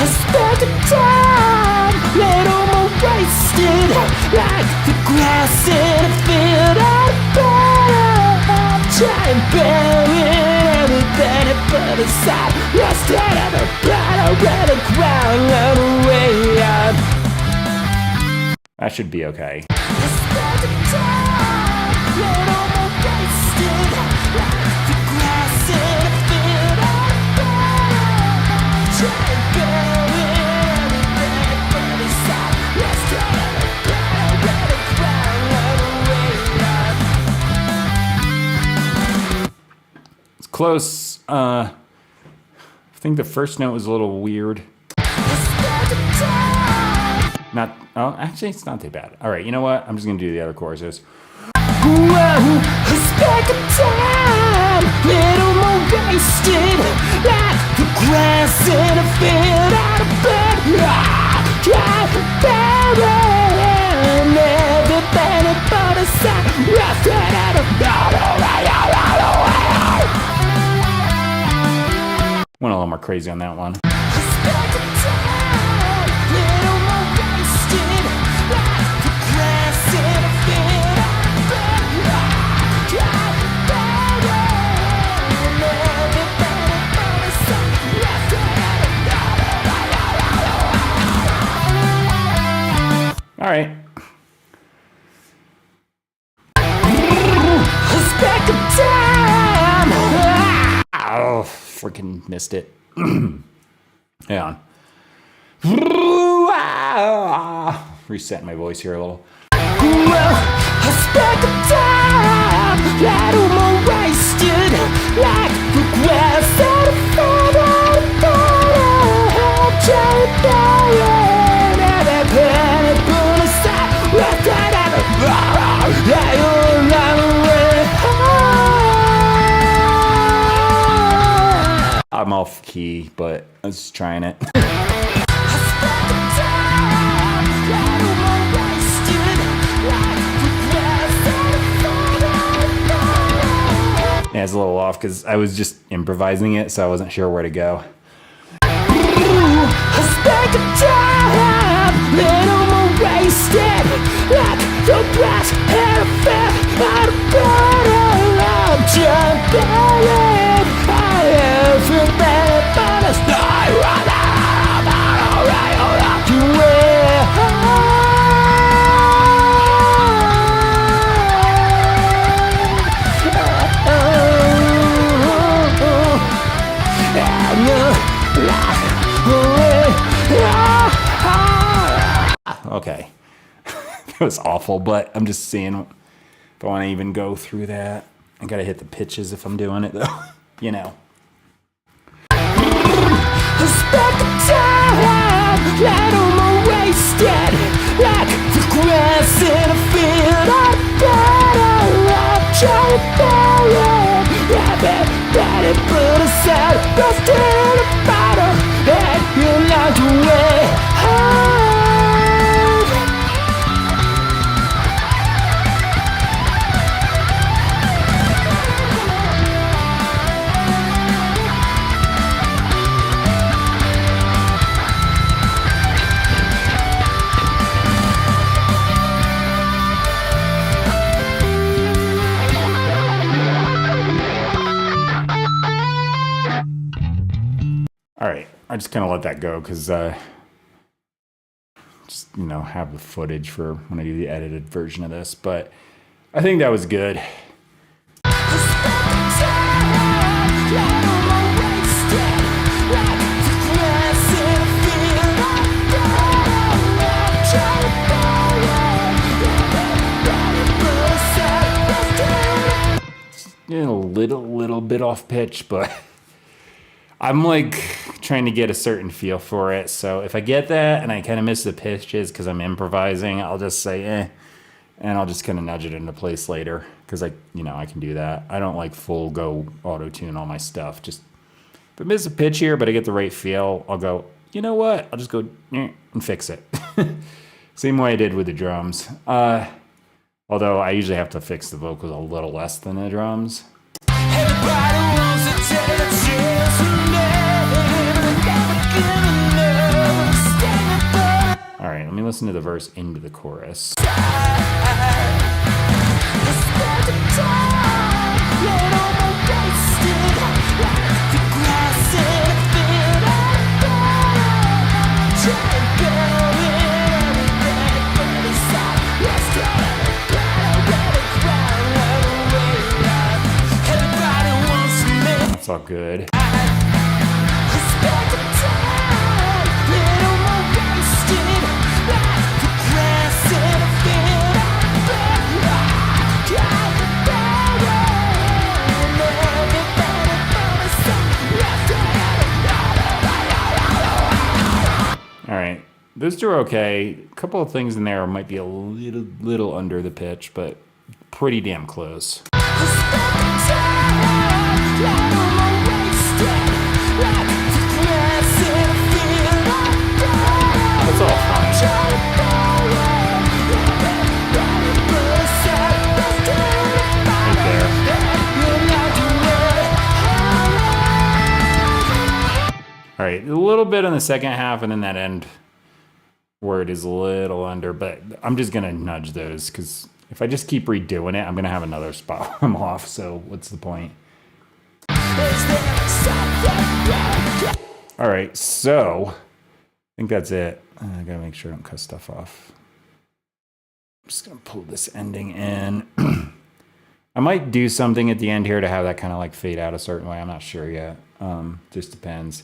Spend the time, let all my wasted like the grass in a field of battle. I'm trying burying everything but inside, rusted and a battle where the ground run away. That should be okay. Spend the time, let all my wasted like the grass in a field of battle. I'm trying burying everything but inside, rusted and a battle where the ground run away. Close. I think the first note was a little weird. Not. Oh, actually, it's not too bad. All right, you know what? I'm just gonna do the other choruses. Whoa, a speck of time, little more wasted, like the grass in a field out of bed. Drive the barren, everybody but a sign, rough out of Went a little more crazy on that one. a speck of time, little more wasted, like the grass in a field out of bed. Drive the barren, everybody but a sign, rough All right. a speck of time. Oh, freaking missed it. Hang on. Reset my voice here a little. A speck of time, little more wasted, like the grass at a feather bottom. Cherry berry, every penny put aside, left out of the bottom. Yeah, you're not away. I'm off key, but I was just trying it. Yeah, it's a little off because I was just improvising it, so I wasn't sure where to go. A speck of time, little more wasted, like the grass and a fair out of bottle of jumping. I everybody but a star, Okay. That was awful, but I'm just seeing if I want to even go through that. I gotta hit the pitches if I'm doing it, though. You know. a speck of time, little more wasted, like the grass in a field of battle of cherry berry. Everybody put aside, lost in a bottle, and you're locked away. All right. I just kind of let that go because just, you know, have the footage for when I do the edited version of this. But I think that was good. A little bit off pitch, but I'm like trying to get a certain feel for it. So if I get that and I kind of miss the pitches because I'm improvising, I'll just say and I'll just kind of nudge it into place later because I can do that. I don't like full go auto tune all my stuff. Just if I miss a pitch here, but I get the right feel, I'll go, you know what? I'll just go and fix it. Same way I did with the drums. Although I usually have to fix the vocals a little less than the drums. Everybody wants to take a chance and never giving up, standing by. All right, let me listen to the verse into the chorus. It's all good. those two are okay. A couple of things in there might be a little under the pitch, but pretty damn close. That's all fine. Right there. All right, a little bit in the second half, and then that end where it is a little under, but I'm just gonna nudge those because if I just keep redoing it, I'm gonna have another spot I'm off. So what's the point? All right, so I think that's it. I gotta make sure I don't cut stuff off. I'm just gonna pull this ending in. I might do something at the end here to have that kind of like fade out a certain way. I'm not sure yet. Just depends.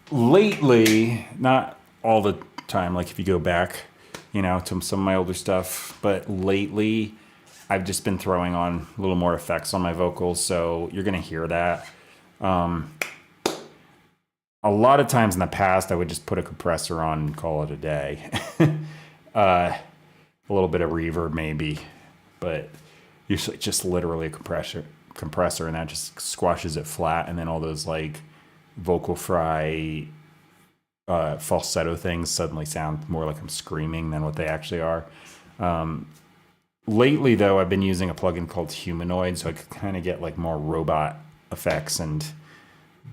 Lately, not all the time, like if you go back, you know, to some of my older stuff, but lately I've just been throwing on a little more effects on my vocals, so you're gonna hear that. A lot of times in the past, I would just put a compressor on and call it a day. A little bit of reverb maybe, but usually just literally a compressor, and that just squashes it flat, and then all those like vocal fry falsetto things suddenly sound more like I'm screaming than what they actually are. Lately though, I've been using a plugin called Humanoid, so I could kind of get like more robot effects and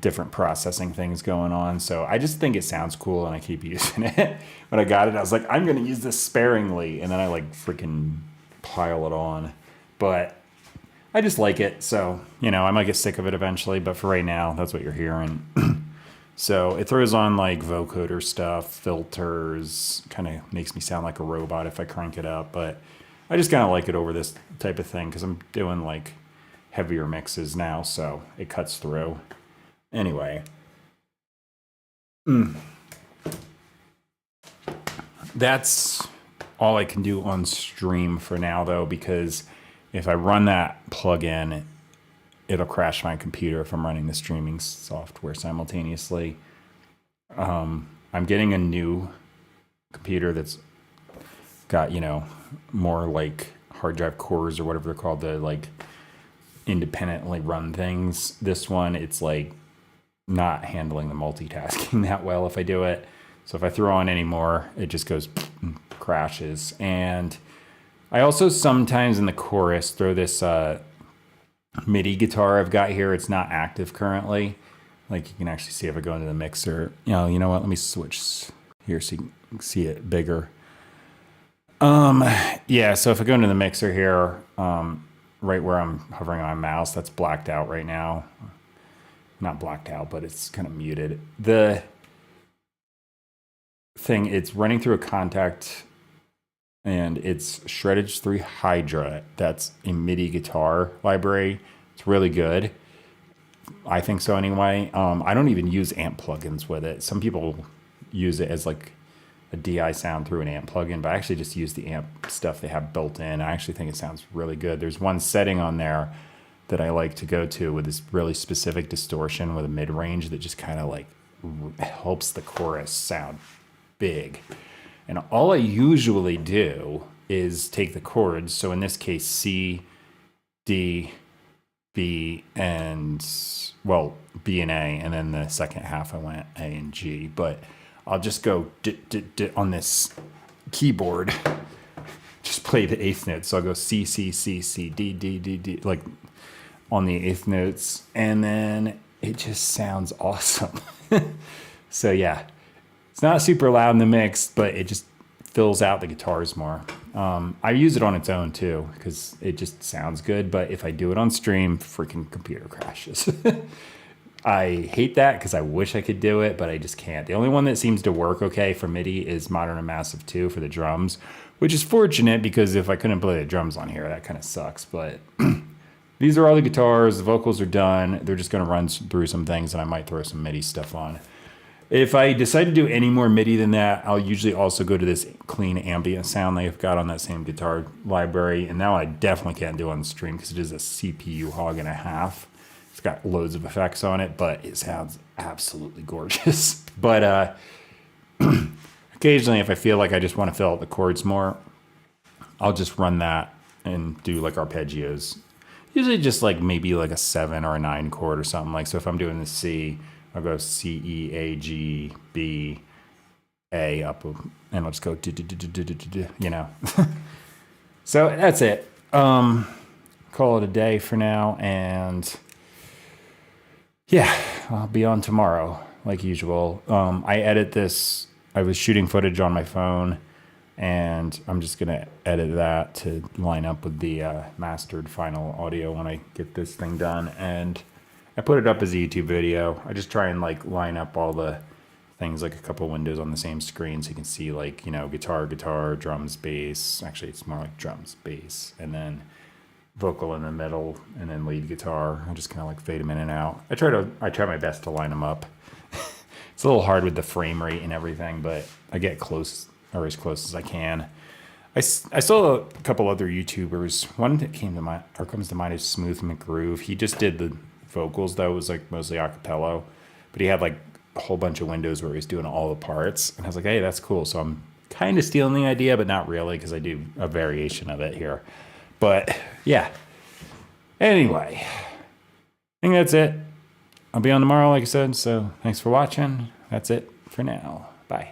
different processing things going on. So I just think it sounds cool and I keep using it. When I got it, I was like, I'm going to use this sparingly, and then I like freaking pile it on. But I just like it, so, you know, I might get sick of it eventually, but for right now, that's what you're hearing. So it throws on like vocoder stuff, filters, kind of makes me sound like a robot if I crank it up, but I just kind of like it over this type of thing because I'm doing like heavier mixes now, so it cuts through. Anyway. That's all I can do on stream for now, though, because if I run that plugin, it'll crash my computer if I'm running the streaming software simultaneously. I'm getting a new computer that's got, you know, more like hard drive cores or whatever they're called, to like independently run things. This one, it's like not handling the multitasking that well if I do it. So if I throw on any more, it just goes crashes. And I also sometimes in the chorus throw this MIDI guitar I've got here. It's not active currently. Like you can actually see if I go into the mixer. You know what? Let me switch here so you can see it bigger. Yeah, so if I go into the mixer here, right where I'm hovering on my mouse, that's blacked out right now. Not blacked out, but it's kind of muted. The thing, it's running through a Contact, and it's Shreddage 3 Hydra. That's a MIDI guitar library. It's really good. I think so anyway. I don't even use amp plugins with it. Some people use it as like a DI sound through an amp plugin, but I actually just use the amp stuff they have built in. I actually think it sounds really good. There's one setting on there that I like to go to with this really specific distortion with a mid-range that just kind of like helps the chorus sound big. And all I usually do is take the chords, so in this case C, D, B, and well, B and A, and then the second half I went A and G, but I'll just go on this keyboard, just play the eighth note. So I'll go C, C, C, C, D, D, D, D, like on the eighth notes, and then it just sounds awesome. So yeah, it's not super loud in the mix, but it just fills out the guitars more. I use it on its own too, because it just sounds good, but if I do it on stream, freaking computer crashes. I hate that because I wish I could do it, but I just can't. The only one that seems to work okay for MIDI is Modern and Massive 2 for the drums, which is fortunate because if I couldn't play the drums on here, that kind of sucks. But these are all the guitars. The vocals are done. They're just going to run through some things, and I might throw some MIDI stuff on. If I decide to do any more MIDI than that, I'll usually also go to this clean ambient sound they've got on that same guitar library. And now I definitely can't do it on the stream because it is a CPU hog and a half. It's got loads of effects on it, but it sounds absolutely gorgeous. But occasionally, if I feel like I just want to fill out the chords more, I'll just run that and do like arpeggios. Usually just like maybe like a 7 or a 9 chord or something. Like, so if I'm doing the C, I'll go C, E, A, G, B, A up, and I'll just go, you know. So that's it. Call it a day for now. And yeah, I'll be on tomorrow like usual. I edit this. I was shooting footage on my phone, and I'm just going to edit that to line up with the mastered final audio when I get this thing done. And I put it up as a YouTube video. I just try and like line up all the things, like a couple windows on the same screen, so you can see like, you know, guitar, drums, bass. Actually, it's more like drums, bass, and then vocal in the middle, and then lead guitar. I just kind of like fade them in and out. I try my best to line them up. It's a little hard with the frame rate and everything, but I get close, or as close as I can. I saw a couple other YouTubers. One that comes to mind is Smooth McGroove. He just did the vocals, though. It was like mostly a cappella, but he had like a whole bunch of windows where he was doing all the parts. And I was like, hey, that's cool. So I'm kind of stealing the idea, but not really, because I do a variation of it here. But yeah. Anyway, I think that's it. I'll be on tomorrow, like I said. So thanks for watching. That's it for now. Bye.